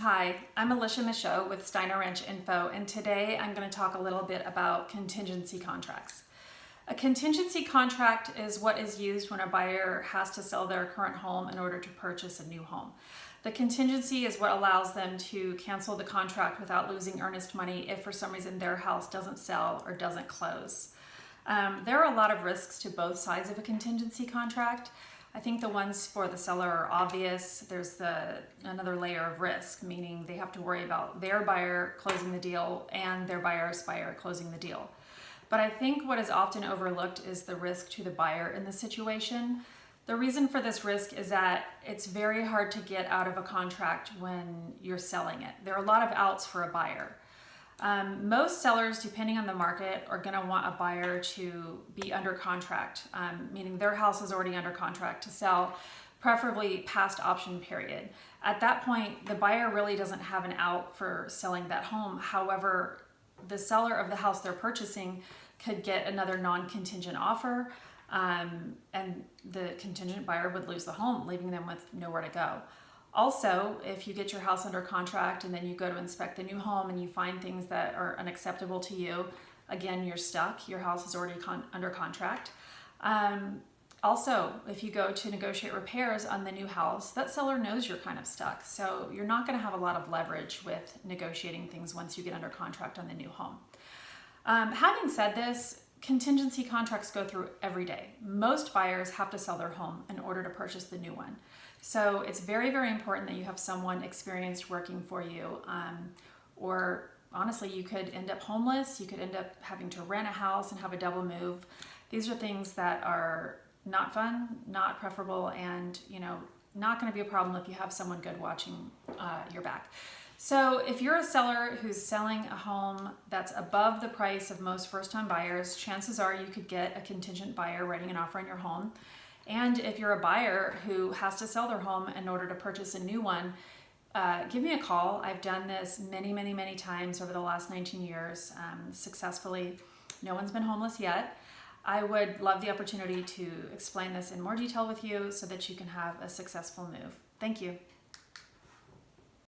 Hi, I'm Alicia Michaud with Steiner Info, and today I'm going to talk a little bit about contingency contracts. A contingency contract is what is used when a buyer has to sell their current home in order to purchase a new home. The contingency is what allows them to cancel the contract without losing earnest money if for some reason their house doesn't sell or doesn't close. There are a lot of risks to both sides of a contingency contract. I think the ones for the seller are obvious. There's another layer of risk, meaning they have to worry about their buyer closing the deal and their buyer's buyer closing the deal. But I think what is often overlooked is the risk to the buyer in the situation. The reason for this risk is that it's very hard to get out of a contract when you're selling it. There are a lot of outs for a buyer. Most sellers, depending on the market, are going to want a buyer to be under contract, meaning their house is already under contract to sell, preferably past option period. At that point, the buyer really doesn't have an out for selling that home. However, the seller of the house they're purchasing could get another non-contingent offer, and the contingent buyer would lose the home, leaving them with nowhere to go. Also, if you get your house under contract and then you go to inspect the new home and you find things that are unacceptable to you, again, you're stuck. Your house is already under contract. Also, if you go to negotiate repairs on the new house, that seller knows you're kind of stuck. So you're not going to have a lot of leverage with negotiating things once you get under contract on the new home. Having said this, contingency contracts go through every day. Most buyers have to sell their home in order to purchase the new one. So it's very, very important that you have someone experienced working for you. Or honestly, you could end up homeless. You could end up having to rent a house and have a double move. These are things that are not fun, not preferable, and not going to be a problem if you have someone good watching your back. So if you're a seller who's selling a home that's above the price of most first-time buyers, chances are you could get a contingent buyer writing an offer on your home. And if you're a buyer who has to sell their home in order to purchase a new one, give me a call. I've done this many, many, many times over the last 19 years successfully. No one's been homeless yet. I would love the opportunity to explain this in more detail with you so that you can have a successful move. Thank you.